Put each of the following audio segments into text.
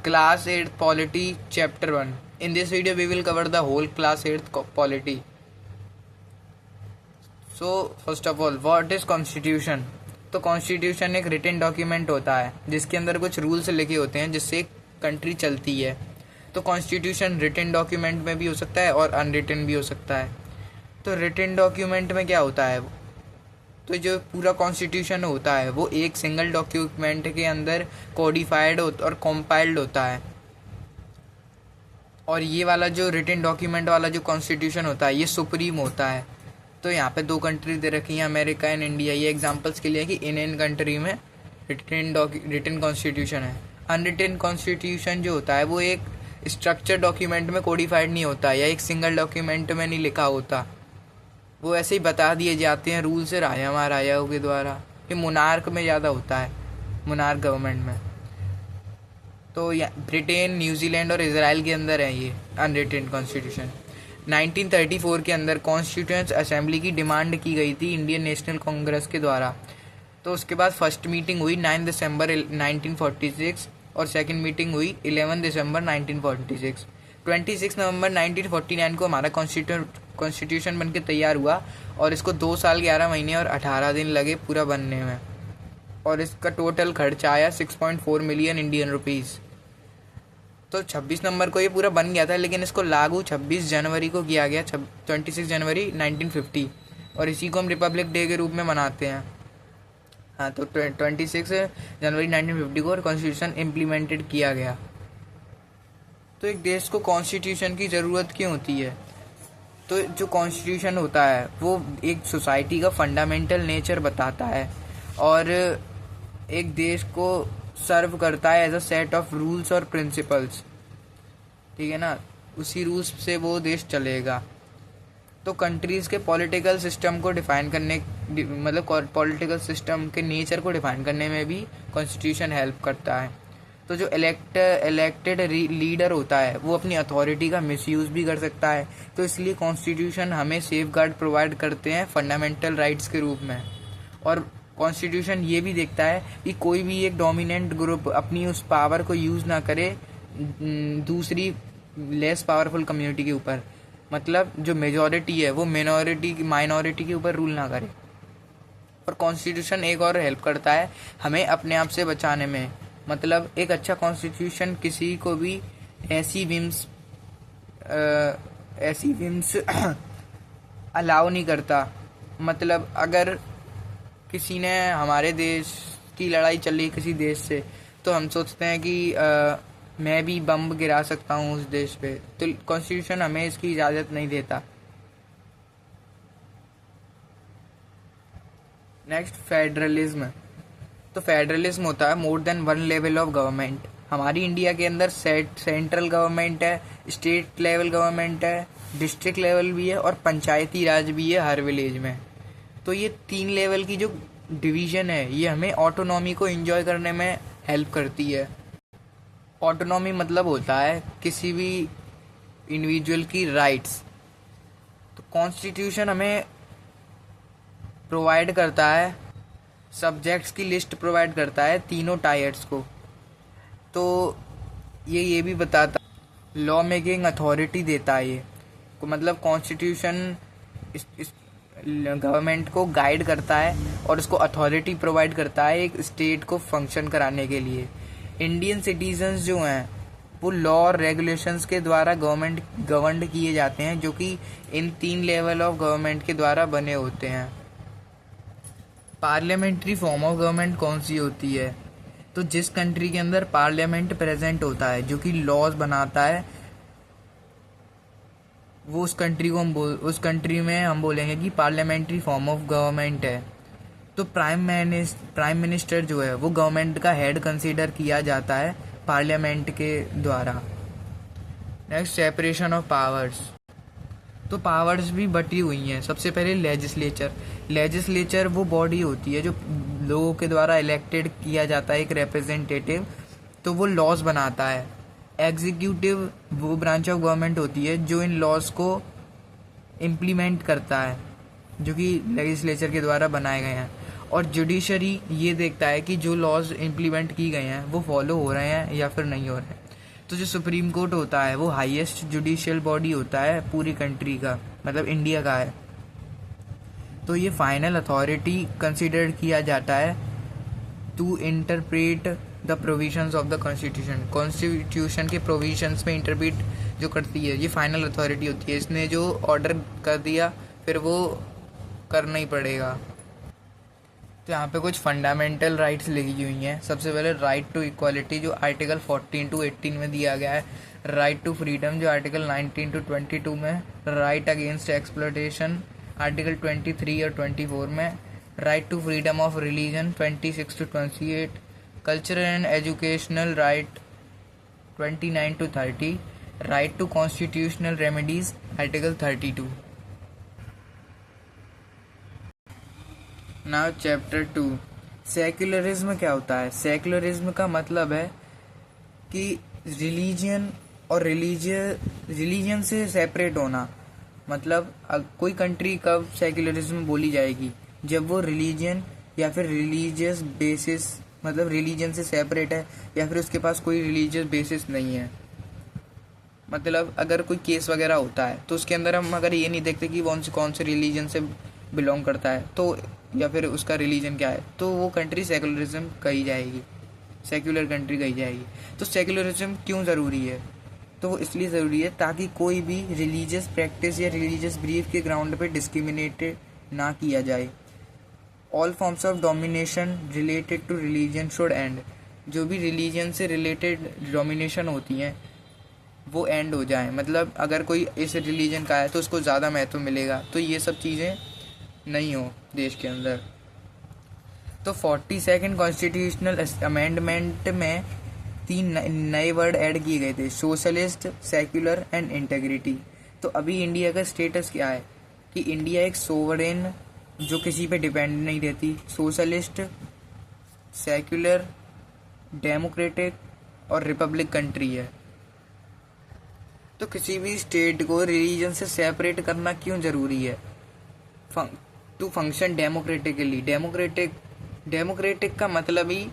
Class 8th Polity Chapter 1. In this video we will cover the whole Class 8th Polity. So first of all, what is Constitution? तो constitution एक written document होता है जिसके अंदर कुछ rules लिखे होते हैं जिससे कंट्री चलती है. तो कॉन्स्टिट्यूशन रिटन डॉक्यूमेंट में भी हो सकता है और अनरिटन भी हो सकता है. तो रिटन डॉक्यूमेंट में क्या होता है, तो जो पूरा कॉन्स्टिट्यूशन होता है वो एक सिंगल डॉक्यूमेंट के अंदर कोडिफाइड और कॉम्पाइल्ड होता है. और ये वाला जो रिटन डॉक्यूमेंट वाला जो कॉन्स्टिट्यूशन होता है ये सुप्रीम होता है. तो यहाँ पे 2 कंट्री दे रखी हैं, अमेरिका एंड इंडिया. ये एग्जांपल्स के लिए कि इन कंट्री में रिटन कॉन्स्टिट्यूशन है. अनरिटन कॉन्स्टिट्यूशन जो होता है वो एक स्ट्रक्चर डॉक्यूमेंट में कोडिफाइड नहीं होता या एक सिंगल डॉक्यूमेंट में नहीं लिखा होता. वो ऐसे ही बता दिए जाते हैं रूल से राजा महाराजाओं के द्वारा. ये मोनार्क में ज़्यादा होता है, मोनार्क गवर्नमेंट में. तो ब्रिटेन, न्यूजीलैंड और इजराइल के अंदर है ये अनरिटन कॉन्स्टिट्यूशन. 1934 के अंदर कॉन्स्टिट्यूएंट असेंबली की डिमांड की गई थी इंडियन नेशनल कांग्रेस के द्वारा. तो उसके बाद फर्स्ट मीटिंग हुई 9 दिसंबर 1946 और सेकंड मीटिंग हुई 11 दिसंबर 1946. 26 नवंबर 1949 को हमारा कॉन्स्टिट्यूशन बनके तैयार हुआ और इसको 2 साल 11 महीने और 18 दिन लगे पूरा बनने में. और इसका टोटल खर्चा आया 6.4 मिलियन इंडियन रुपीज़. तो 26 नंबर को ये पूरा बन गया था, लेकिन इसको लागू 26 जनवरी को किया गया, 26 जनवरी 1950. और इसी को हम रिपब्लिक डे के रूप में मनाते हैं. हाँ, तो 26 जनवरी 1950 को कॉन्स्टिट्यूशन इम्प्लीमेंटेड किया गया. तो एक देश को कॉन्स्टिट्यूशन की ज़रूरत क्यों होती है? तो जो कॉन्स्टिट्यूशन होता है वो एक सोसाइटी का फंडामेंटल नेचर बताता है और एक देश को सर्व करता है as a set of rules और प्रिंसिपल्स. ठीक है ना, उसी रूल्स से वो देश चलेगा. तो कंट्रीज़ के पॉलिटिकल सिस्टम को डिफाइन करने, मतलब पॉलिटिकल सिस्टम के नेचर को डिफाइन करने में भी कॉन्स्टिट्यूशन हेल्प करता है. तो जो इलेक्टेड लीडर होता है वो अपनी अथॉरिटी का मिसयूज़ भी कर सकता है. तो इसलिए कॉन्स्टिट्यूशन हमें सेफगार्ड प्रोवाइड करते हैं फंडामेंटल राइट्स के रूप में. और कॉन्स्टिट्यूशन ये भी देखता है कि कोई भी एक डोमिनेंट ग्रुप अपनी उस पावर को यूज़ ना करे दूसरी लेस पावरफुल कम्युनिटी के ऊपर. मतलब जो मेजॉरिटी है वो माइनॉरिटी के ऊपर रूल ना करे. और कॉन्स्टिट्यूशन एक और हेल्प करता है हमें अपने आप से बचाने में. मतलब एक अच्छा कॉन्स्टिट्यूशन किसी को भी ऐसी विम्स अलाउ नहीं करता. मतलब अगर किसी ने हमारे देश की लड़ाई चल रही किसी देश से, तो हम सोचते हैं कि मैं भी बम गिरा सकता हूँ उस देश पे. तो कॉन्स्टिट्यूशन हमें इसकी इजाज़त नहीं देता. Next, federalism. तो फेडरलिज्म होता है more than one level of government. हमारी इंडिया के अंदर सेंट्रल गवर्नमेंट है, स्टेट लेवल गवर्नमेंट है, डिस्ट्रिक्ट लेवल भी है और पंचायती राज भी है हर विलेज में. तो ये 3 लेवल की जो डिवीज़न है ये हमें ऑटोनॉमी को एंजॉय करने में हेल्प करती है. ऑटोनॉमी मतलब होता है किसी भी इंडिविजुअल की राइट्स. तो कॉन्स्टिट्यूशन हमें प्रोवाइड करता है, सब्जेक्ट्स की लिस्ट प्रोवाइड करता है तीनों टायर्स को. तो ये भी बताता, लॉ मेकिंग अथॉरिटी देता है ये को. मतलब कॉन्स्टिट्यूशन इस गवर्नमेंट को गाइड करता है और उसको अथॉरिटी प्रोवाइड करता है एक स्टेट को फंक्शन कराने के लिए. इंडियन सिटीजन्स जो हैं वो लॉ और रेगुलेशंस के द्वारा गवर्नड किए जाते हैं, जो कि इन 3 लेवल ऑफ गवर्नमेंट के द्वारा बने होते हैं. पार्लियामेंट्री फॉर्म ऑफ गवर्नमेंट कौन सी होती है? तो जिस कंट्री के अंदर पार्लियामेंट प्रेजेंट होता है जो कि लॉज बनाता है, वो उस कंट्री में हम बोलेंगे कि पार्लियामेंट्री फॉर्म ऑफ गवर्नमेंट है. तो प्राइम मिनिस्टर जो है वो गवर्नमेंट का हेड कंसीडर किया जाता है पार्लियामेंट के द्वारा. Next, separation of powers. तो पावर्स भी बटी हुई हैं. सबसे पहले लेजिस्लेचर वो बॉडी होती है जो लोगों के द्वारा इलेक्टेड किया जाता है, एक रिप्रेजेंटेटिव. तो वो लॉज बनाता है. एग्जीक्यूटिव वो ब्रांच ऑफ गवर्नमेंट होती है जो इन लॉज को इम्प्लीमेंट करता है, जो कि लेजिस्लेचर के द्वारा बनाए गए हैं. और जुडिशरी ये देखता है कि जो लॉज इम्प्लीमेंट की गए हैं वो फॉलो हो रहे हैं या फिर नहीं हो रहे हैं. तो जो सुप्रीम कोर्ट होता है वो हाईएस्ट जुडिशियल बॉडी होता है पूरी कंट्री का, मतलब इंडिया का है। तो ये फाइनल अथॉरिटी कंसिडर किया जाता है to interpret the provisions of the constitution. Constitution के प्रोविजंस में इंटरप्रेट जो करती है, ये फाइनल अथॉरिटी होती है। इसने जो ऑर्डर कर दिया फिर वो करना ही पड़ेगा। तो यहाँ पे कुछ फंडामेंटल राइट्स लिखी हुई हैं। सबसे पहले राइट टू इक्वालिटी जो आर्टिकल 14 to 18 में दिया गया है। राइट टू फ्रीडम जो आर्टिकल 19 to 22 में। राइट अगेंस्ट एक्सप्लॉयटेशन आर्टिकल 23 और 24 में। Right to freedom of religion 26 to 28। Cultural and educational right 29 to 30। Right to constitutional remedies article 32। Now chapter 2, secularism क्या होता है। सेक्युलरिज्म का मतलब है कि रिलीजन और रिलीजन से सेपरेट होना। मतलब कोई कंट्री कब सेक्युलरिज्म बोली जाएगी, जब वो रिलीजन या फिर रिलीजियस बेसिस, मतलब रिलीजन से सेपरेट है या फिर उसके पास कोई रिलीजियस बेसिस नहीं है। मतलब अगर कोई केस वगैरह होता है तो उसके अंदर हम अगर ये नहीं देखते कि कौन से रिलीजन से बिलोंग करता है तो, या फिर उसका रिलीजन क्या है, तो वो कंट्री सेकुलरिज्म कही जाएगी, सेक्युलर कंट्री कही जाएगी। तो सेकुलरिज्म क्यों ज़रूरी है, तो वो इसलिए ज़रूरी है ताकि कोई भी रिलीजियस प्रैक्टिस या रिलीजियस बिलीफ के ग्राउंड पे डिस्क्रिमिनेटेड ना किया जाए। All forms of domination related to religion should end. जो भी रिलीजन से रिलेटेड डोमिनेशन होती हैं वो एंड हो जाए। मतलब अगर कोई इस रिलीजन का है तो उसको ज़्यादा महत्व मिलेगा, तो ये सब चीज़ें नहीं हो देश के अंदर। तो 42nd कॉन्स्टिट्यूशनल अमेंडमेंट में 3 नए वर्ड ऐड किए गए थे, सोशलिस्ट, सेक्युलर एंड इंटेग्रिटी। तो अभी इंडिया का स्टेटस क्या है कि इंडिया एक सोवरेन जो किसी पे डिपेंड नहीं रहती, सोशलिस्ट, सेक्युलर, डेमोक्रेटिक और रिपब्लिक कंट्री है। तो किसी भी स्टेट को रिलीजन से सेपरेट करना क्यों ज़रूरी है, टू फंक्शन डेमोक्रेटिकली। डेमोक्रेटिक का मतलब ही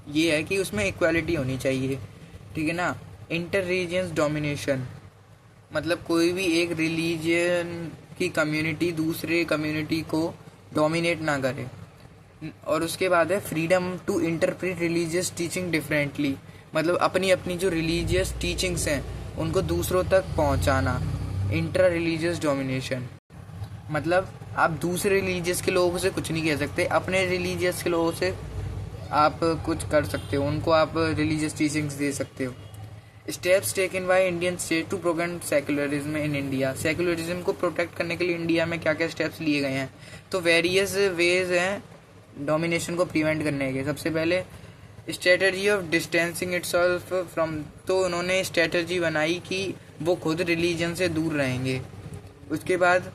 ये है कि उसमें इक्वालिटी होनी चाहिए, ठीक है ना। इंटर रिलीजियस डोमिनेशन मतलब कोई भी एक रिलीजन की कम्युनिटी दूसरे कम्युनिटी को डोमिनेट ना करे। और उसके बाद है freedom to interpret religious teaching differently. मतलब अपनी अपनी जो रिलीजियस टीचिंग्स हैं उनको दूसरों तक पहुंचाना। इंट्रा रिलीजियस डोमिनेशन मतलब आप दूसरे रिलीजियस के लोगों से कुछ नहीं कह सकते, अपने रिलीजियस के लोगों से आप कुछ कर सकते हो, उनको आप रिलीजियस टीचिंग्स दे सकते हो। Steps taken by Indian state to protect secularism in India. Secularism को प्रोटेक्ट करने के लिए इंडिया में क्या क्या स्टेप्स लिए गए हैं, तो वेरियस वेज हैं डोमिनेशन को प्रिवेंट करने के। सबसे पहले strategy of distancing itself from, तो उन्होंने स्ट्रेटजी बनाई कि वो खुद रिलीजन से दूर रहेंगे। उसके बाद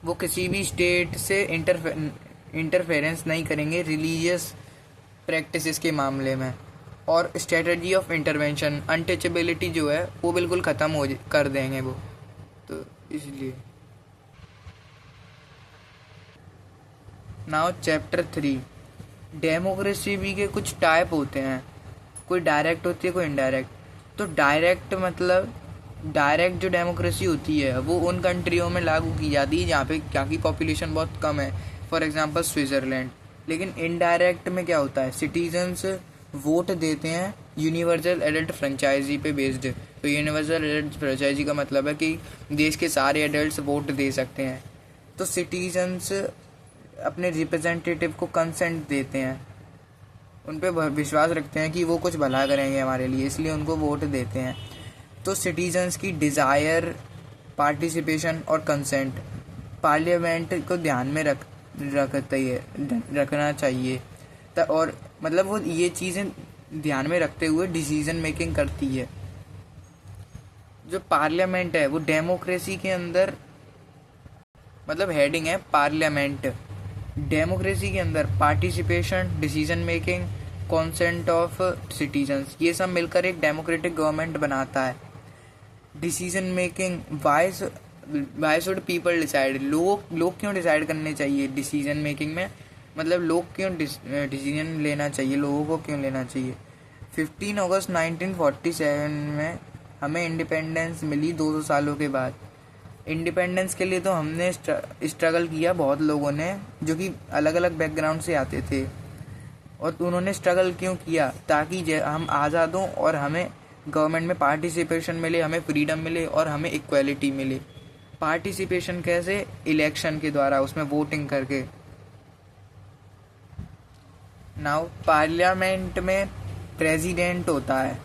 वो किसी भी स्टेट से इंटरफेरेंस नहीं करेंगे रिलीजियस प्रैक्टिसेस के मामले में। और स्ट्रेटजी ऑफ इंटरवेंशन, अनटचेबिलिटी जो है वो बिल्कुल ख़त्म कर देंगे वो, तो इसलिए। नाउ चैप्टर 3, डेमोक्रेसी भी के कुछ टाइप होते हैं, कोई डायरेक्ट होती है कोई इनडायरेक्ट। तो डायरेक्ट मतलब डायरेक्ट जो डेमोक्रेसी होती है वो उन कंट्रियों में लागू की जाती है जहाँ पे जहाँ की पॉपुलेशन बहुत कम है, फॉर एग्जांपल स्विट्ज़रलैंड। लेकिन इनडायरेक्ट में क्या होता है, सिटीजन्स वोट देते हैं यूनिवर्सल एडल्ट फ्रेंचाइजी पे बेस्ड। तो यूनिवर्सल एडल्ट फ्रेंचाइजी का मतलब है कि देश के सारे एडल्ट्स वोट दे सकते हैं। तो सिटीजन्स अपने रिप्रेजेंटेटिव को कंसेंट देते हैं, उन पे विश्वास रखते हैं कि वो कुछ भला करेंगे हमारे लिए, इसलिए उनको वोट देते हैं। तो सिटीजन्स की डिज़ायर, पार्टिसिपेशन और कंसेंट पार्लियामेंट को ध्यान में रखना चाहिए। और मतलब वो ये चीज़ें ध्यान में रखते हुए डिसीजन मेकिंग करती है। जो पार्लियामेंट है वो डेमोक्रेसी के अंदर मतलब हेडिंग है पार्लियामेंट। डेमोक्रेसी के अंदर participation, decision making, consent of citizens, ये सब मिलकर एक डेमोक्रेटिक गवर्नमेंट बनाता है। Decision making, why should people decide, लोग क्यों डिसाइड करने चाहिए डिसीजन मेकिंग में, मतलब लोग क्यों डिसीजन लेना चाहिए, लोगों को क्यों लेना चाहिए। 15 अगस्त 1947 में हमें इंडिपेंडेंस मिली 200 सालों के बाद। इंडिपेंडेंस के लिए तो हमने स्ट्रगल किया बहुत लोगों ने, जो कि अलग अलग बैकग्राउंड से आते थे। और उन्होंने स्ट्रगल क्यों किया? ताकि हम आज़ाद हों और हमें गवर्नमेंट में पार्टिसिपेशन मिले, हमें फ्रीडम मिले और हमें इक्वालिटी मिले। पार्टिसिपेशन कैसे? इलेक्शन के द्वारा, उसमें वोटिंग करके। नाउ पार्लियामेंट में प्रेसिडेंट होता है,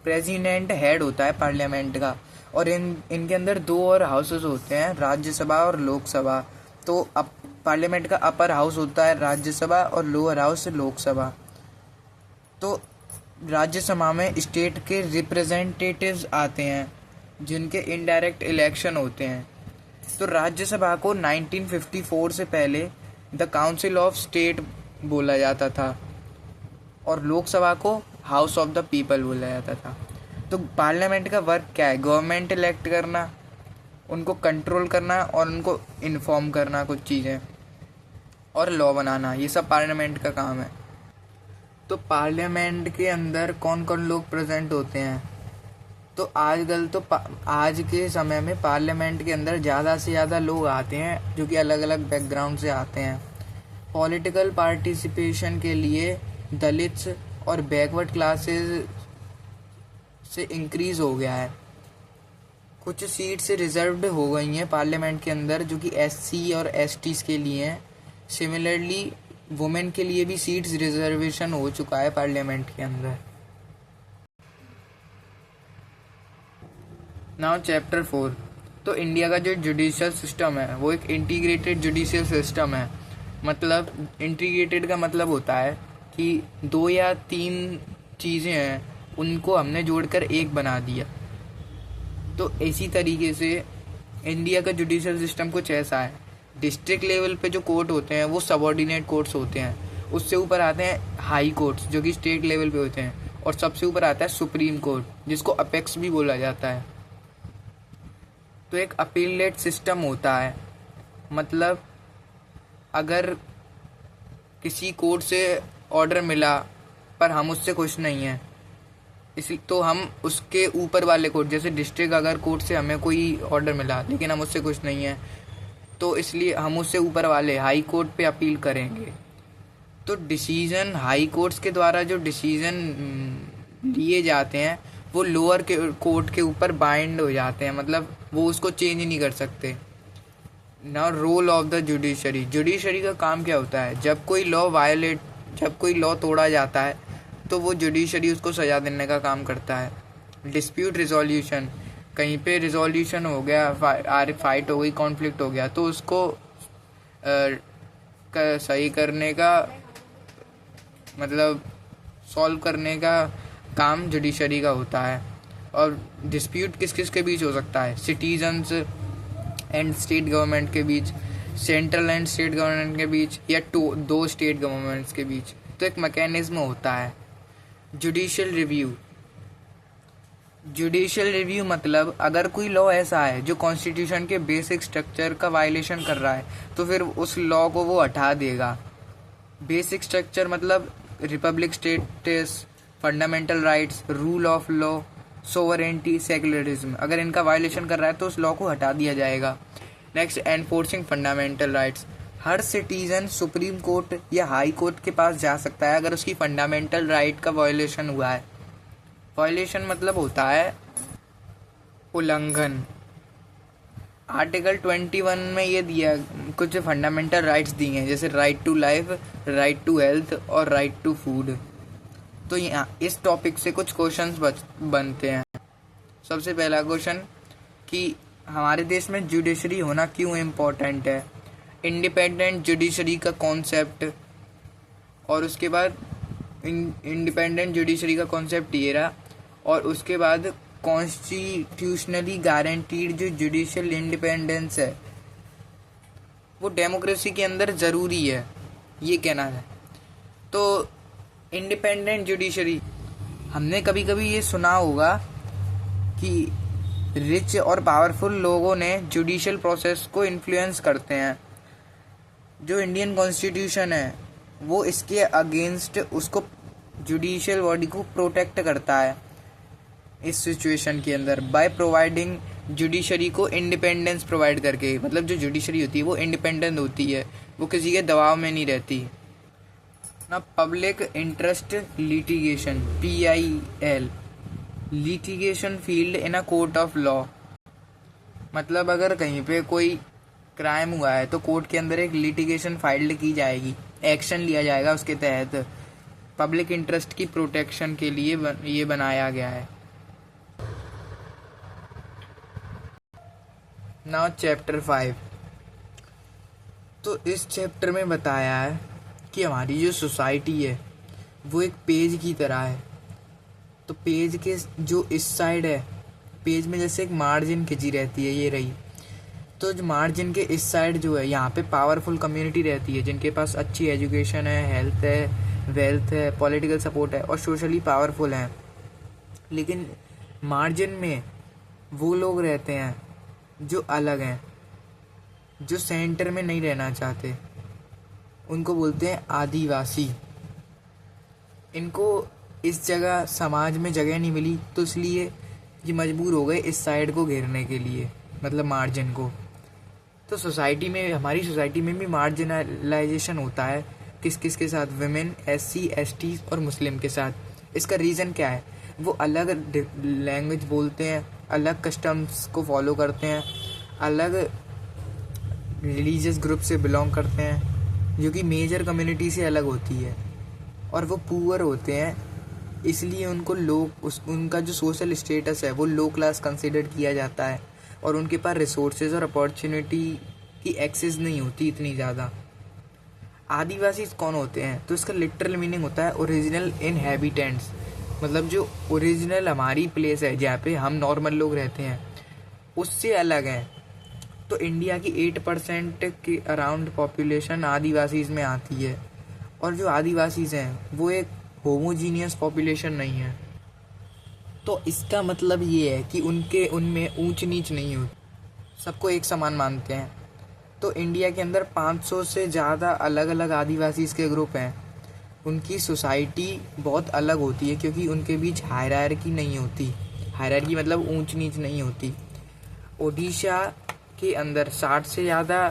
प्रेसिडेंट हेड होता है पार्लियामेंट का। और इनके अंदर दो और हाउसेस होते हैं, राज्यसभा और लोकसभा। तो अब पार्लियामेंट का अपर हाउस होता है राज्यसभा और लोअर हाउस लोकसभा। तो राज्यसभा में स्टेट के रिप्रेजेंटेटिव्स आते हैं जिनके इनडायरेक्ट इलेक्शन होते हैं। तो राज्यसभा को 1954 से पहले द काउंसिल ऑफ स्टेट बोला जाता था और लोकसभा को हाउस ऑफ द पीपल बोला जाता था। तो पार्लियामेंट का वर्क क्या है? गवर्नमेंट इलेक्ट करना, उनको कंट्रोल करना और उनको इन्फॉर्म करना कुछ चीज़ें, और लॉ बनाना, ये सब पार्लियामेंट का काम है। तो पार्लियामेंट के अंदर कौन कौन लोग प्रेजेंट होते हैं? तो आजकल तो आज के समय में पार्लियामेंट के अंदर ज़्यादा से ज़्यादा लोग आते हैं जो कि अलग अलग बैकग्राउंड से आते हैं। पॉलिटिकल पार्टिसिपेशन के लिए दलित्स और बैकवर्ड क्लासेस से इंक्रीज़ हो गया है। कुछ सीट्स रिजर्व्ड हो गई हैं पार्लियामेंट के अंदर जो कि एससी और एसटीज़ के लिए हैं। सिमिलरली वुमेन के लिए भी सीट्स रिजर्वेशन हो चुका है पार्लियामेंट के अंदर। Now chapter 4। तो इंडिया का जो जुडिशियल सिस्टम है वो एक इंटीग्रेटेड जुडिशियल सिस्टम है। मतलब इंटीग्रेटेड का मतलब होता है कि 2 या 3 चीज़ें हैं, उनको हमने जोड़कर एक बना दिया। तो इसी तरीके से इंडिया का जुडिशियल सिस्टम कुछ ऐसा है। डिस्ट्रिक्ट लेवल पे जो कोर्ट होते हैं वो सबऑर्डिनेट कोर्ट्स होते हैं। उससे ऊपर आते हैं हाई कोर्ट्स जो कि स्टेट लेवल पे होते हैं, और सबसे ऊपर आता है सुप्रीम कोर्ट जिसको अपेक्स भी बोला जाता है। तो एक अपीलेट सिस्टम होता है, मतलब अगर किसी कोर्ट से ऑर्डर मिला पर हम उससे खुश नहीं हैं, इसलिए तो हम उसके ऊपर वाले कोर्ट, जैसे डिस्ट्रिक्ट अगर कोर्ट से हमें कोई ऑर्डर मिला लेकिन हम उससे खुश नहीं हैं, तो इसलिए हम उससे ऊपर वाले हाई कोर्ट पे अपील करेंगे। तो डिसीजन हाई कोर्ट्स के द्वारा जो डिसीजन लिए जाते हैं वो लोअर के कोर्ट के ऊपर बाइंड हो जाते हैं, मतलब वो उसको चेंज नहीं कर सकते। Now role of the judiciary. Judiciary का काम क्या होता है? जब कोई लॉ तोड़ा जाता है तो वो जुडिशरी उसको सजा देने का काम करता है। डिस्प्यूट रिजोल्यूशन, कहीं पे रिजोल्यूशन हो गया, फाइट हो गई, कॉन्फ्लिक्ट हो गया, तो उसको सही करने का, मतलब सॉल्व करने का काम जुडिशरी का होता है। और डिस्प्यूट किस किस के बीच हो सकता है? सिटीजन्स एंड स्टेट गवर्नमेंट के बीच, सेंट्रल एंड स्टेट गवर्नमेंट के बीच, या 2 स्टेट गवर्नमेंट्स के बीच। तो एक मैकेनिज्म होता है जुडिशियल रिव्यू। जुडिशियल रिव्यू मतलब अगर कोई लॉ ऐसा है जो कॉन्स्टिट्यूशन के बेसिक स्ट्रक्चर का वायलेशन कर रहा है तो फिर उस लॉ को वो हटा देगा। बेसिक स्ट्रक्चर मतलब Republic status, fundamental rights, rule of law, sovereignty, secularism, अगर इनका वायलेशन कर रहा है तो उस लॉ को हटा दिया जाएगा। Next, enforcing fundamental rights. हर सिटीजन सुप्रीम कोर्ट या हाई कोर्ट के पास जा सकता है अगर उसकी फंडामेंटल राइट का वायलेशन हुआ है। वायलेशन मतलब होता है उल्लंघन। आर्टिकल 21 में ये दिया, कुछ फंडामेंटल राइट्स दी हैं, जैसे right to life, right to health और राइट टू फूड। तो यहाँ इस टॉपिक से कुछ क्वेश्चंस बनते हैं। सबसे पहला क्वेश्चन कि हमारे देश में जुडिशरी होना क्यों इम्पोर्टेंट है, इंडिपेंडेंट जुडिशरी का कॉन्सेप्ट, और उसके बाद इंडिपेंडेंट जुडिशरी का कॉन्सेप्ट ये रहा, और उसके बाद कॉन्स्टिट्यूशनली गारंटीड जो जुडिशियल इंडिपेंडेंस है वो डेमोक्रेसी के अंदर ज़रूरी है, ये कहना है। तो इंडिपेंडेंट जुडिशरी, हमने कभी कभी ये सुना होगा कि रिच और पावरफुल लोगों ने जुडिशियल प्रोसेस को इन्फ्लुएंस करते हैं। जो इंडियन कॉन्स्टिट्यूशन है वो इसके अगेंस्ट उसको जुडिशियल बॉडी को प्रोटेक्ट करता है इस सिचुएशन के अंदर बाय प्रोवाइडिंग जुडिशरी को इंडिपेंडेंस प्रोवाइड करके। मतलब जो जुडिशरी होती है वो इंडिपेंडेंट होती है, वो किसी के दबाव में नहीं रहती ना। Public interest litigation PIL, litigation field in a court of law. मतलब अगर कहीं पे कोई क्राइम हुआ है तो कोर्ट के अंदर एक लिटिगेशन फाइल की जाएगी, एक्शन लिया जाएगा उसके तहत। पब्लिक इंटरेस्ट की प्रोटेक्शन के लिए ये बनाया गया है। Now chapter 5। तो इस चैप्टर में बताया है कि हमारी जो सोसाइटी है वो एक पेज की तरह है। तो पेज के जो इस साइड है, पेज में जैसे एक मार्जिन खिंची रहती है, ये रही। तो जो मार्जिन के इस साइड जो है, यहाँ पे पावरफुल कम्युनिटी रहती है जिनके पास अच्छी एजुकेशन है, हेल्थ है, वेल्थ है, पॉलिटिकल सपोर्ट है और सोशली पावरफुल हैं। लेकिन मार्जिन में वो लोग रहते हैं जो अलग हैं, जो सेंटर में नहीं रहना चाहते, उनको बोलते हैं आदिवासी। इनको इस जगह समाज में जगह नहीं मिली तो इसलिए ये मजबूर हो गए इस साइड को घेरने के लिए, मतलब मार्जिन को। तो सोसाइटी में, हमारी सोसाइटी में भी मार्जिनलाइजेशन होता है। किस किस के साथ? विमेन, SC ST और मुस्लिम के साथ। इसका रीज़न क्या है? वो अलग लैंग्वेज बोलते हैं, अलग कस्टम्स को फॉलो करते हैं, अलग रिलीजियस ग्रुप से बिलोंग करते हैं जो कि मेजर कम्युनिटी से अलग होती है, और वो पुअर होते हैं। इसलिए उनको उनका जो सोशल स्टेटस है वो लो क्लास कंसिडर किया जाता है, और उनके पास रिसोर्सेज और अपॉर्चुनिटी की एक्सेस नहीं होती इतनी ज़्यादा। आदिवासी कौन होते हैं? तो इसका लिटरल मीनिंग होता है ओरिजिनल इनहैबिटेंट्स। मतलब जो ओरिजिनल हमारी प्लेस है जहाँ पे हम नॉर्मल लोग रहते हैं उससे अलग हैं। तो इंडिया की 8% के अराउंड पॉपुलेशन आदिवासीज़ में आती है, और जो आदिवासीज़ हैं वो एक होमोजीनियस पॉपुलेशन नहीं है। तो इसका मतलब ये है कि उनमें ऊंच नीच नहीं होती, सबको एक समान मानते हैं। तो इंडिया के अंदर 500 से ज़्यादा अलग अलग आदिवासीज़ के ग्रुप हैं। उनकी सोसाइटी बहुत अलग होती है क्योंकि उनके बीच हायरार्की नहीं होती। हायरार्की मतलब ऊंच नीच नहीं होती। ओडिशा के अंदर 60 से ज़्यादा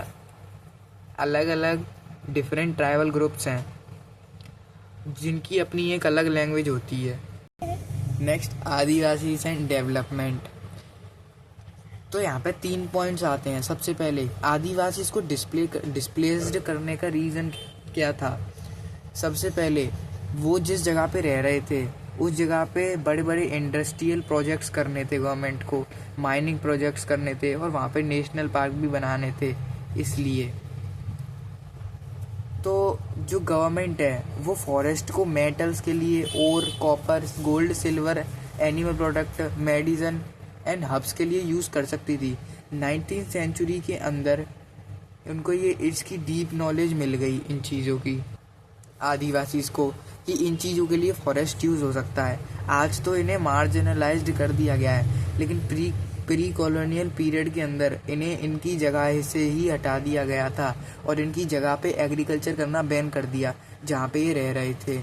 अलग अलग डिफरेंट ट्राइबल ग्रुप्स हैं जिनकी अपनी एक अलग लैंग्वेज होती है। Next, Adivasi and development. तो यहाँ पे 3 पॉइंट्स आते हैं। सबसे पहले आदिवासी को डिस्प्लेस्ड करने का रीज़न क्या था? सबसे पहले वो जिस जगह पे रह रहे थे उस जगह पे बड़े बड़े इंडस्ट्रियल प्रोजेक्ट्स करने थे, गवर्नमेंट को माइनिंग प्रोजेक्ट्स करने थे, और वहाँ पे नेशनल पार्क भी बनाने थे। इसलिए तो जो गवर्नमेंट है वो फॉरेस्ट को मेटल्स के लिए और copper, gold, silver, animal product, medicine and herbs के लिए यूज़ कर सकती थी। 19th सेंचुरी के अंदर उनको ये इसकी डीप नॉलेज मिल गई इन चीज़ों की, आदिवासीज़ को, कि इन चीज़ों के लिए फॉरेस्ट यूज़ हो सकता है। आज तो इन्हें मार्जिनलाइज्ड कर दिया गया है, लेकिन प्री कॉलोनियल पीरियड के अंदर इन्हें इनकी जगह से ही हटा दिया गया था और इनकी जगह पे एग्रीकल्चर करना बैन कर दिया जहाँ पे ये रह रहे थे।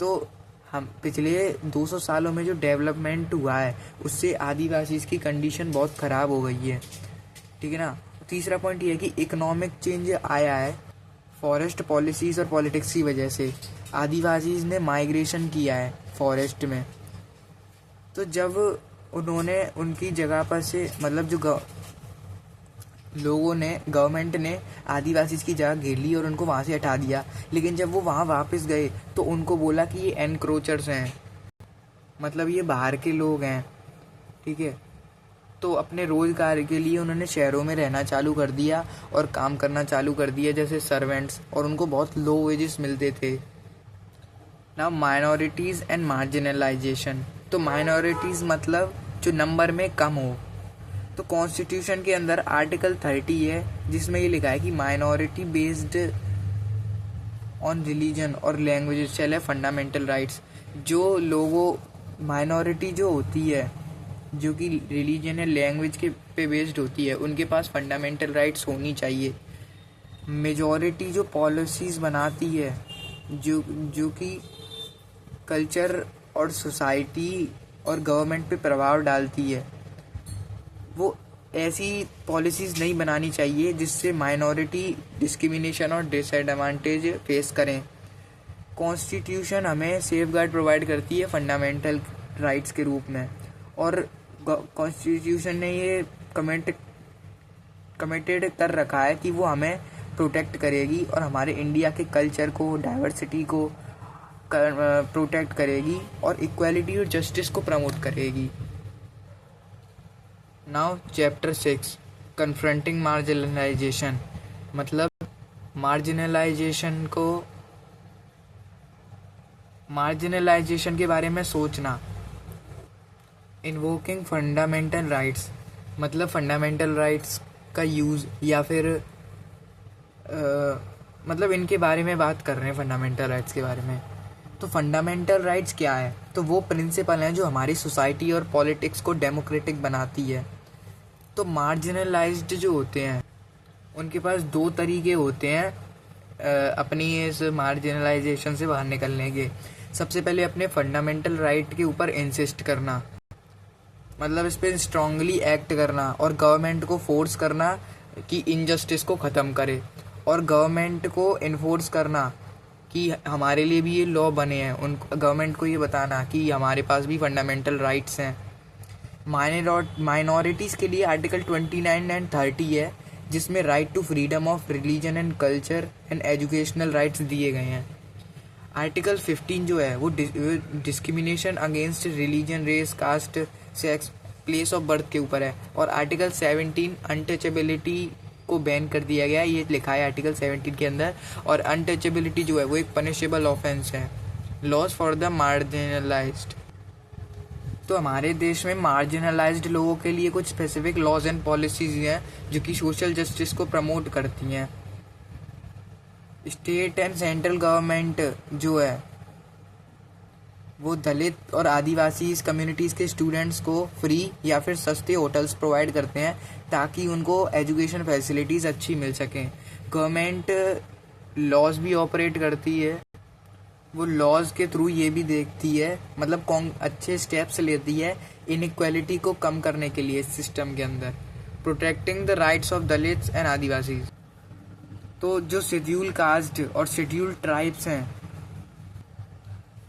तो हम पिछले 200 सालों में जो डेवलपमेंट हुआ है उससे आदिवासी की कंडीशन बहुत ख़राब हो गई है, ठीक है ना। तीसरा पॉइंट ये है कि इकोनॉमिक चेंज आया है फॉरेस्ट पॉलिसीज़ और पॉलिटिक्स की वजह से। आदिवासीज़ ने माइग्रेशन किया है फॉरेस्ट में। तो जब उन्होंने उनकी जगह पर से, मतलब जो लोगों ने, गवर्नमेंट ने आदिवासी की जगह घेर ली और उनको वहाँ से हटा दिया, लेकिन जब वो वहाँ वापस गए तो उनको बोला कि ये एनक्रोचर्स हैं, मतलब ये बाहर के लोग हैं, ठीक है। तो अपने रोज़गार के लिए उन्होंने शहरों में रहना चालू कर दिया और काम करना चालू कर दिया जैसे सर्वेंट्स, और उनको बहुत लो वेजेस मिलते थे। ना माइनॉरिटीज़ एंड मार्जिनलाइजेशन। तो माइनॉरिटीज़ मतलब जो नंबर में कम हो। तो कॉन्स्टिट्यूशन के अंदर आर्टिकल 30 है जिसमें ये लिखा है कि माइनॉरिटी बेस्ड ऑन रिलीजन और लैंग्वेज शैल है फंडामेंटल राइट्स। जो लोगों, माइनॉरिटी जो होती है जो कि रिलीजन या लैंग्वेज के पे बेस्ड होती है, उनके पास फंडामेंटल राइट्स होनी चाहिए। मेजॉरिटी जो पॉलिसीज़ बनाती है, जो कि कल्चर और सोसाइटी और गवर्नमेंट पे प्रभाव डालती है, वो ऐसी पॉलिसीज़ नहीं बनानी चाहिए जिससे माइनॉरिटी डिस्क्रिमिनेशन और डिसएडवांटेज फेस करें। कॉन्स्टिट्यूशन हमें सेफ गार्ड प्रोवाइड करती है फंडामेंटल राइट्स के रूप में, और कॉन्स्टिट्यूशन ने ये कमिटेड कर रखा है कि वो हमें प्रोटेक्ट करेगी और हमारे इंडिया के कल्चर को, डाइवर्सिटी को प्रोटेक्ट करेगी और इक्वालिटी और जस्टिस को प्रमोट करेगी। नाउ चैप्टर 6 कन्फ्रंटिंग मार्जिनलाइजेशन, मतलब मार्जिनलाइजेशन के बारे में सोचना। इन्वोकिंग फंडामेंटल राइट्स, मतलब फंडामेंटल राइट्स का यूज़ या फिर मतलब इनके बारे में बात कर रहे हैं, फंडामेंटल राइट्स के बारे में। तो फंडामेंटल राइट्स क्या है? तो वो प्रिंसिपल हैं जो हमारी सोसाइटी और पॉलिटिक्स को डेमोक्रेटिक बनाती है। तो मार्जिनलाइज्ड जो होते हैं उनके पास दो तरीके होते हैं अपनी इस मार्जिनलाइजेशन से बाहर निकलने के। सबसे पहले अपने फंडामेंटल राइट के ऊपर इंसिस्ट करना, मतलब इस पर स्ट्रांगली एक्ट करना और गवर्नमेंट को फोर्स करना कि इनजस्टिस को ख़त्म करे, और गवर्नमेंट को इन्फोर्स करना कि हमारे लिए भी ये लॉ बने हैं। उन गवर्नमेंट को ये बताना कि हमारे पास भी फंडामेंटल राइट्स हैं। माइनॉरिटीज़ के लिए आर्टिकल 29 एंड 30 है, जिसमें right to freedom of religion and culture and educational rights दिए गए हैं। आर्टिकल 15 जो है वो discrimination against religion, race, caste, sex, place of birth के ऊपर है। और आर्टिकल 17 अनटचेबिलिटी को बैन कर दिया गया है, ये लिखा है आर्टिकल 17 के अंदर। और अनटचेबिलिटी जो है वो एक पनिशेबल ऑफेंस है। लॉज फॉर द मार्जिनलाइज्ड, तो हमारे देश में मार्जिनलाइज्ड लोगों के लिए कुछ स्पेसिफिक लॉज एंड पॉलिसीज हैं जो कि सोशल जस्टिस को प्रमोट करती हैं। स्टेट एंड सेंट्रल गवर्नमेंट जो है वो दलित और आदिवासी कम्युनिटीज़ के स्टूडेंट्स को फ्री या फिर सस्ते होटल्स प्रोवाइड करते हैं ताकि उनको एजुकेशन फैसिलिटीज़ अच्छी मिल सकें। गवर्नमेंट लॉज भी ऑपरेट करती है, वो लॉज के थ्रू ये भी देखती है, मतलब अच्छे स्टेप्स लेती है इनइक्वालिटी को कम करने के लिए सिस्टम के अंदर। Protecting the rights of Dalits and Adivasi, तो जो शेड्यूल कास्ट और शेड्यूल ट्राइब्स हैं,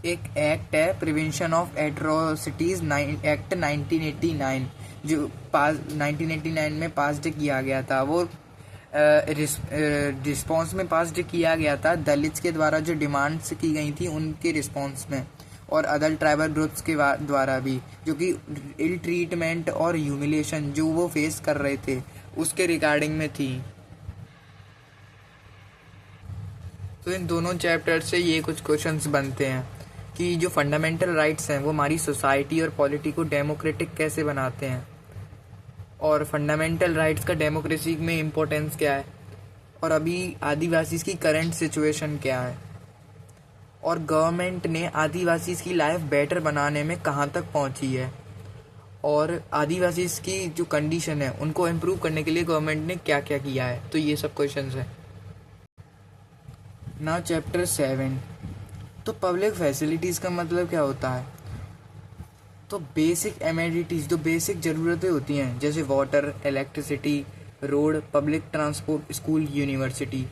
एक एक्ट है प्रिवेंशन ऑफ एट्रोसिटीज़ एक्ट 1989 जो 1989 में पास्ड किया गया था। वो रिस्पॉन्स में पास्ड किया गया था दलित्स के द्वारा जो डिमांड्स की गई थी उनके रिस्पॉन्स में, और अदर ट्राइबल ग्रुप्स के द्वारा भी, जो कि इल ट्रीटमेंट और ह्यूमिलेशन जो वो फेस कर रहे थे उसके रिगार्डिंग में थी। तो इन दोनों चैप्टर से ये कुछ क्वेश्चंस बनते हैं कि जो फंडामेंटल राइट्स हैं वो हमारी सोसाइटी और पॉलिटी को डेमोक्रेटिक कैसे बनाते हैं, और फंडामेंटल राइट्स का डेमोक्रेसी में इम्पोर्टेंस क्या है, और अभी आदिवासी की करंट सिचुएशन क्या है, और गवर्नमेंट ने आदिवासी की लाइफ बेटर बनाने में कहाँ तक पहुँची है, और आदिवासी की जो कंडीशन है उनको इम्प्रूव करने के लिए गवर्नमेंट ने क्या क्या किया है। तो ये सब क्वेश्चंस हैं। नाउ चैप्टर 7, तो पब्लिक फैसिलिटीज़ का मतलब क्या होता है? तो बेसिक एमिनिटीज़, जो बेसिक ज़रूरतें होती हैं जैसे water, electricity, road, public transport, school, university,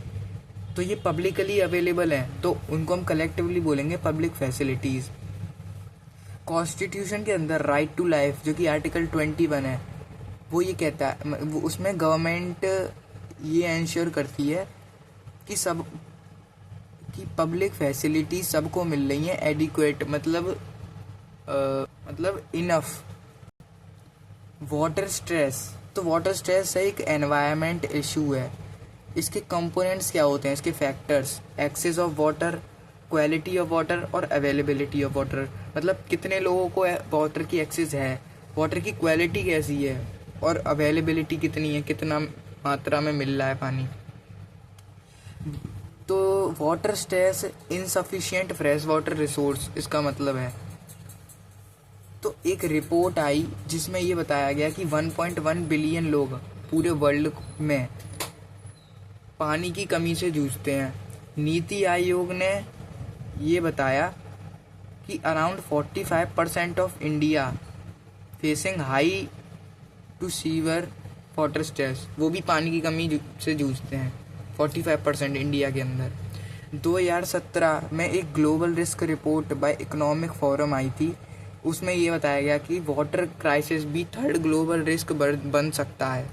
तो ये पब्लिकली अवेलेबल हैं, तो उनको हम कलेक्टिवली बोलेंगे पब्लिक फैसिलिटीज़। कॉन्स्टिट्यूशन के अंदर राइट टू लाइफ जो कि आर्टिकल 21 है, वो ये कहता है, उसमें गवर्नमेंट ये इंश्योर करती है कि पब्लिक फैसिलिटी सबको मिल रही हैं एडिक्वेट, मतलब इनफ। वाटर स्ट्रेस, तो वाटर स्ट्रेस एक एनवायरनमेंट इशू है। इसके कंपोनेंट्स क्या होते हैं, इसके factors? Access of water, quality of water और अवेलेबिलिटी ऑफ वाटर, मतलब कितने लोगों को वाटर की एक्सेस है, वाटर की क्वालिटी कैसी है, और अवेलेबिलिटी कितनी है, कितना मात्रा में मिल रहा है पानी। तो water stress, insufficient fresh water resource इसका मतलब है। तो एक रिपोर्ट आई जिसमें ये बताया गया कि 1.1 बिलियन लोग पूरे वर्ल्ड में पानी की कमी से जूझते हैं। नीति आयोग ने ये बताया कि around 45% of India facing high to severe water stress, वो भी पानी की कमी से जूझते हैं। 45% इंडिया के अंदर। 2017 में एक global risk report by economic forum आई थी, उसमें ये बताया गया कि वाटर क्राइसिस भी थर्ड ग्लोबल रिस्क बन सकता है।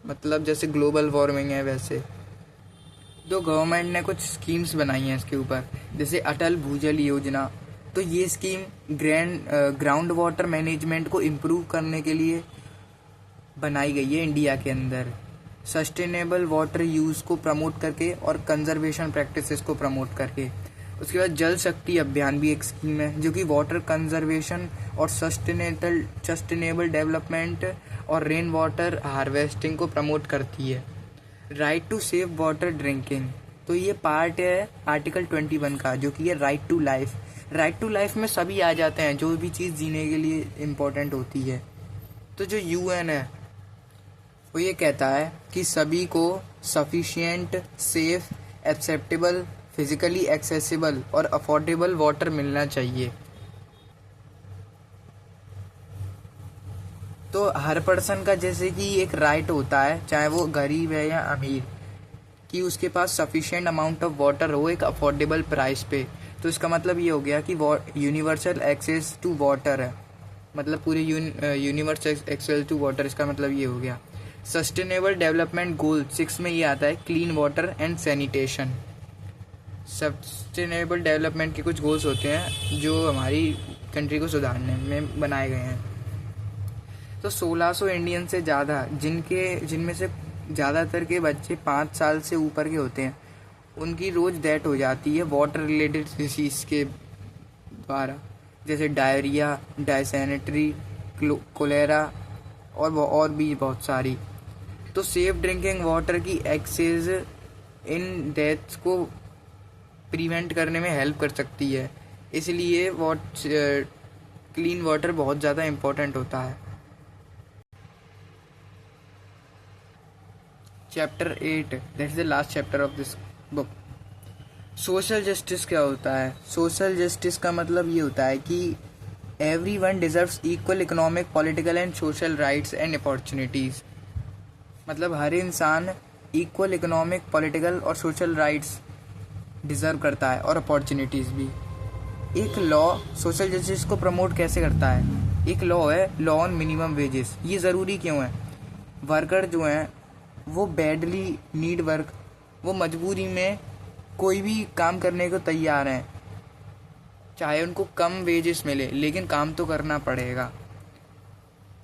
मतलब जैसे ग्लोबल वार्मिंग है वैसे। तो गवर्नमेंट ने कुछ स्कीम्स बनाई हैं इसके ऊपर, जैसे अटल भूजल योजना। तो ये स्कीम ग्राउंड वाटर मैनेजमेंट को इम्प्रूव करने के लिए बनाई गई है इंडिया के अंदर, सस्टेनेबल वाटर यूज़ को प्रमोट करके और कंजर्वेशन प्रैक्टिसेस को प्रमोट करके। उसके बाद जल शक्ति अभियान भी एक स्कीम है जो कि वाटर कंजर्वेशन और सस्टेनेबल डेवलपमेंट और रेन वाटर हार्वेस्टिंग को प्रमोट करती है। Right to safe water drinking, तो ये पार्ट है आर्टिकल 21 का, जो कि है right to life. Right to life में सभी आ जाते हैं, जो भी चीज़ जीने के लिए इम्पोर्टेंट होती है। तो जो यूएन है वो ये कहता है कि सभी को sufficient, safe, acceptable, physically accessible और अफोर्डेबल वाटर मिलना चाहिए। तो हर पर्सन का जैसे कि एक राइट होता है, चाहे वो गरीब है या अमीर, कि उसके पास सफिशिएंट अमाउंट ऑफ वाटर हो एक अफोर्डेबल प्राइस पे। तो इसका मतलब ये हो गया कि यूनिवर्सल एक्सेस टू वाटर है, मतलब पूरे यूनिवर्सल एक्सेस टू वाटर, इसका मतलब ये हो गया। सस्टेनेबल डेवलपमेंट गोल 6 में ये आता है clean water and sanitation. Sustainable development के कुछ गोल्स होते हैं जो हमारी कंट्री को सुधारने में बनाए गए हैं। तो 1600 इंडियन से ज़्यादा जिनमें से ज़्यादातर के बच्चे 5 साल से ऊपर के होते हैं, उनकी रोज़ डेथ हो जाती है वाटर रिलेटेड डिसीज़ के द्वारा, जैसे डायरिया, डायसेंट्री, कोलेरा और भी बहुत सारी। तो सेफ ड्रिंकिंग वाटर की एक्सेस इन डेथ्स को प्रिवेंट करने में हेल्प कर सकती है, इसलिए क्लीन वाटर बहुत ज़्यादा इम्पोर्टेंट होता है। Chapter 8, that is the last chapter of this book. Social justice क्या होता है? सोशल जस्टिस का मतलब ये होता है कि everyone deserves equal economic, political and social rights and opportunities. मतलब हर इंसान इक्वल इकोनॉमिक, पॉलिटिकल और सोशल राइट्स डिज़र्व करता है और अपॉर्चुनिटीज़ भी। एक लॉ सोशल जस्टिस को प्रमोट कैसे करता है? एक लॉ है लॉ ऑन मिनिमम वेजेस। ये ज़रूरी क्यों है? वर्कर जो हैं वो बैडली नीड वर्क, वो मजबूरी में कोई भी काम करने को तैयार हैं, चाहे उनको कम वेजेस मिले, लेकिन काम तो करना पड़ेगा।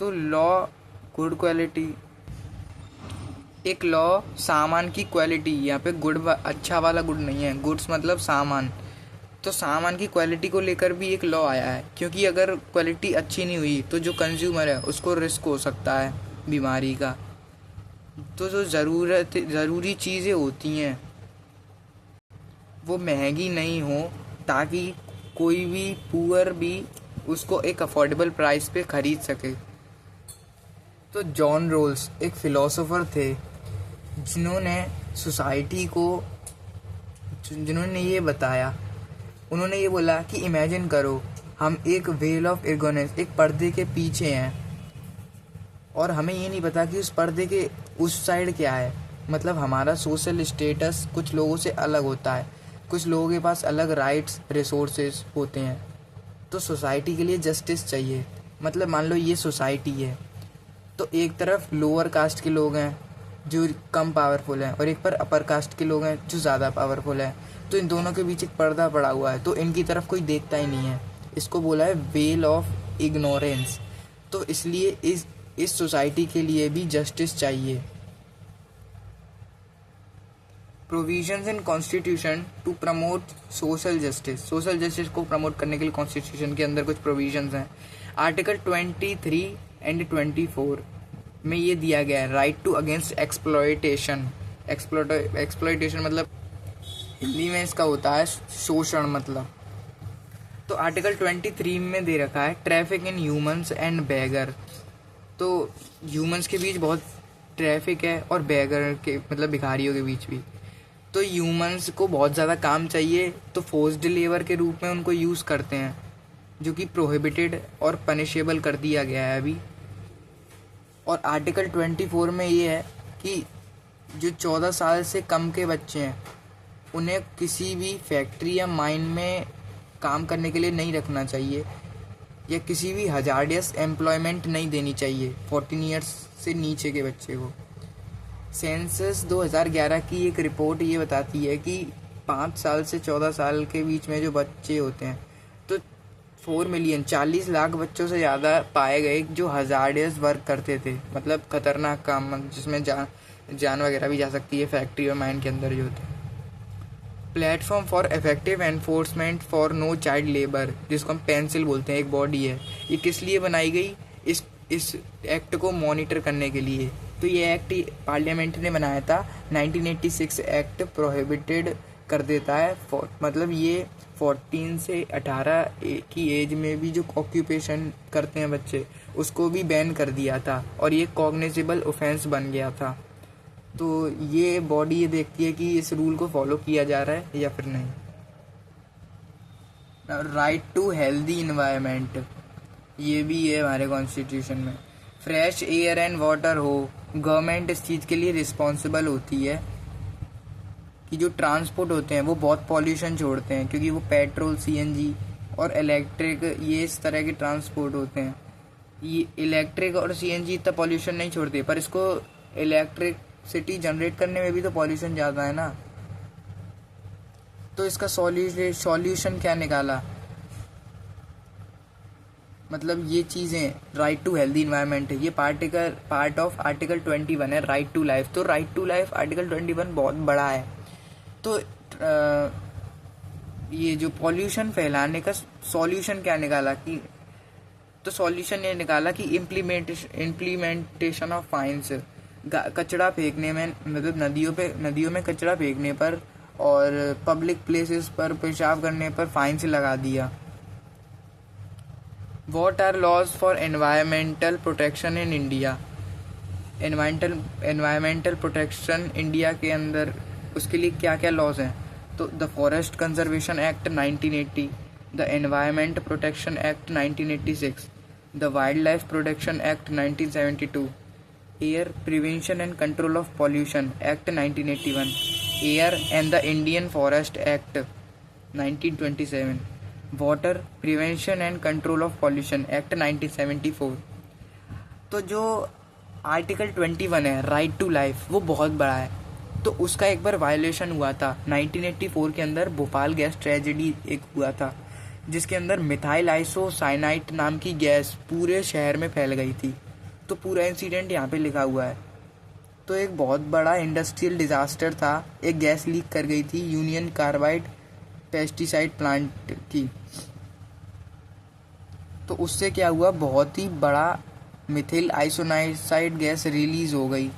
तो लॉ गुड क्वालिटी, एक लॉ सामान की क्वालिटी, यहाँ पे गुड अच्छा वाला गुड नहीं है, गुड्स मतलब सामान, तो सामान की क्वालिटी को लेकर भी एक लॉ आया है, क्योंकि अगर क्वालिटी अच्छी नहीं हुई तो जो कंज्यूमर है उसको रिस्क हो सकता है बीमारी का। तो जो ज़रूरी चीज़ें होती हैं वो महंगी नहीं हो, ताकि कोई भी पुअर भी उसको एक अफोर्डेबल प्राइस पे ख़रीद सके। तो जॉन रोल्स एक फ़िलोसोफ़र थे जिन्होंने ये बताया, उन्होंने ये बोला कि इमेजिन करो हम एक वेल ऑफ इग्नोरेंस, एक पर्दे के पीछे हैं और हमें ये नहीं पता कि उस पर्दे के उस साइड क्या है। मतलब हमारा सोशल स्टेटस कुछ लोगों से अलग होता है, कुछ लोगों के पास अलग राइट्स, रिसोर्सेज होते हैं। तो सोसाइटी के लिए जस्टिस चाहिए। मतलब मान लो ये सोसाइटी है, तो एक तरफ लोअर कास्ट के लोग हैं जो कम पावरफुल हैं और एक पर अपर कास्ट के लोग हैं जो ज़्यादा पावरफुल हैं। तो इन दोनों के बीच एक पर्दा पड़ा हुआ है, तो इनकी तरफ कोई देखता ही नहीं है। इसको बोला है वेल ऑफ इग्नोरेंस। तो इसलिए इस सोसाइटी के लिए भी जस्टिस चाहिए। Provisions in constitution to promote social justice. Social justice को प्रमोट करने के लिए कॉन्स्टिट्यूशन के अंदर कुछ प्रोविजंस हैं। आर्टिकल 23 एंड 24 में ये दिया गया है right to against exploitation. Exploitation मतलब हिंदी में इसका होता है शोषण मतलब। तो आर्टिकल 23 में दे रखा है ट्रैफिक इन ह्यूमंस एंड बेगर। तो ह्यूमंस के बीच बहुत ट्रैफिक है और बेगर के मतलब भिखारियों के बीच भी। तो ह्यूमंस को बहुत ज़्यादा काम चाहिए, तो फोर्स्ड लेबर के रूप में उनको यूज़ करते हैं, जो कि प्रोहिबिटेड और पनिशेबल कर दिया गया है अभी। और आर्टिकल 24 में ये है कि जो 14 साल से कम के बच्चे हैं उन्हें किसी भी फैक्ट्री या माइन में काम करने के लिए नहीं रखना चाहिए, या किसी भी हजार्डियस एम्प्लॉयमेंट नहीं देनी चाहिए 14 ईयर्स से नीचे के बच्चे को। सेंसस 2011 की एक रिपोर्ट ये बताती है कि 5 साल से 14 साल के बीच में जो बच्चे होते हैं, तो 4 मिलियन 40 लाख बच्चों से ज़्यादा पाए गए जो हजार्डियस वर्क करते थे, मतलब खतरनाक काम जिसमें जान वगैरह भी जा सकती है, फैक्ट्री और माइन के अंदर जो होते हैं। Platform for effective enforcement for no child labour, जिसको हम पेंसिल बोलते हैं, एक बॉडी है। ये किस लिए बनाई गई? इस एक्ट को मॉनिटर करने के लिए। तो ये एक्ट पार्लियामेंट ने बनाया था। 1986 एक्ट प्रोहिबिटेड कर देता है, मतलब ये 14 से 18 की एज में भी जो ऑक्यूपेशन करते हैं बच्चे, उसको भी बैन कर दिया था, और ये कॉग्निजेबल ऑफेंस बन गया था। तो ये बॉडी ये देखती है कि इस रूल को फॉलो किया जा रहा है या फिर नहीं। राइट टू हेल्दी इन्वायरमेंट, ये भी है हमारे कॉन्स्टिट्यूशन में। फ्रेश एयर एंड वाटर हो, गवर्नमेंट इस चीज़ के लिए रिस्पॉन्सिबल होती है कि जो ट्रांसपोर्ट होते हैं वो बहुत पॉल्यूशन छोड़ते हैं, क्योंकि वो पेट्रोल, सीएनजी और इलेक्ट्रिक, ये इस तरह के ट्रांसपोर्ट होते हैं। ये इलेक्ट्रिक और सीएनजी इतना पॉल्यूशन नहीं छोड़ते, पर इसको इलेक्ट्रिसिटी जनरेट करने में भी तो पॉल्यूशन ज़्यादा है ना। तो इसका सॉल्यूशन क्या निकाला? मतलब ये चीज़ें, राइट टू हेल्दी इन्वायरमेंट है, ये पार्ट ऑफ आर्टिकल 21 है, राइट टू लाइफ। तो राइट टू लाइफ आर्टिकल 21 बहुत बड़ा है। तो ये जो पॉल्यूशन फैलाने का सॉल्यूशन क्या निकाला कि, तो सॉल्यूशन ये निकाला कि इम्प्लीमेंटेशन ऑफ फाइन्स, कचरा फेंकने में, मतलब नदियों में कचरा फेंकने पर और पब्लिक प्लेसेस पर पेशाब करने पर फाइन्स लगा दिया। What are laws for environmental protection in India? Environmental protection India के अंदर उसके लिए क्या क्या लॉज हैं? तो the forest conservation act 1980, the environment protection act 1986, the wild life protection act 1972, air prevention and control of pollution act 1981, air and the Indian forest act 1927, water prevention and control of pollution act 1974। तो जो article 21 है, right to life, वो बहुत बड़ा है। तो उसका एक बार वायलेशन हुआ था 1984 के अंदर, भोपाल गैस ट्रेजेडी एक हुआ था, जिसके अंदर मिथाइल आइसोसाइनाइट नाम की गैस पूरे शहर में फैल गई थी। तो पूरा इंसिडेंट यहाँ पे लिखा हुआ है। तो एक बहुत बड़ा इंडस्ट्रियल डिजास्टर था, एक गैस लीक कर गई थी यूनियन कार्बाइड पेस्टिसाइड प्लांट की। तो उससे क्या हुआ, बहुत ही बड़ा मिथिल आइसोनाइसाइड गैस रिलीज हो गई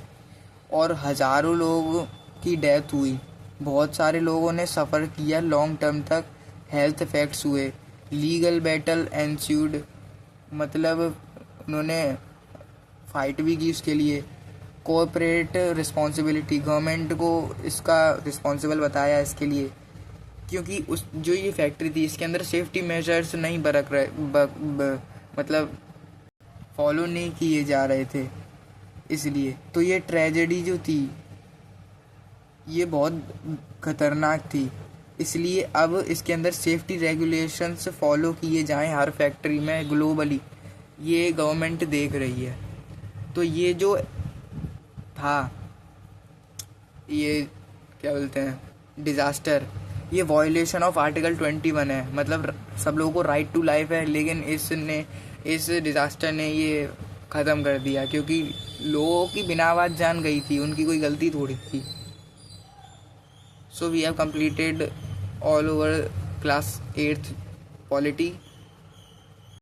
और हजारों लोगों की डेथ हुई। बहुत सारे लोगों ने सफ़र किया, लॉन्ग टर्म तक हेल्थ इफेक्ट्स हुए। लीगल बैटल एंस्यूड, मतलब उन्होंने फाइट भी की उसके लिए। कॉर्पोरेट रिस्पॉन्सिबिलिटी, गवर्नमेंट को इसका रिस्पॉन्सिबल बताया इसके लिए, क्योंकि उस जो ये फैक्ट्री थी इसके अंदर सेफ्टी मेजर्स नहीं बरक रहे, मतलब फॉलो नहीं किए जा रहे थे, इसलिए। तो ये ट्रेजेडी जो थी ये बहुत खतरनाक थी, इसलिए अब इसके अंदर सेफ्टी रेगुलेशंस फॉलो किए जाएं हर फैक्ट्री में ग्लोबली, ये गवर्नमेंट देख रही है। तो ये जो था, ये क्या बोलते हैं, डिज़ास्टर, ये वॉयलेशन ऑफ आर्टिकल 21 है। मतलब सब लोगों को राइट टू लाइफ है, लेकिन इस डिज़ास्टर ने ये ख़त्म कर दिया, क्योंकि लोगों की बिना आवाज़ जान गई थी, उनकी कोई गलती थोड़ी थी। So we have completed all over class 8th polity.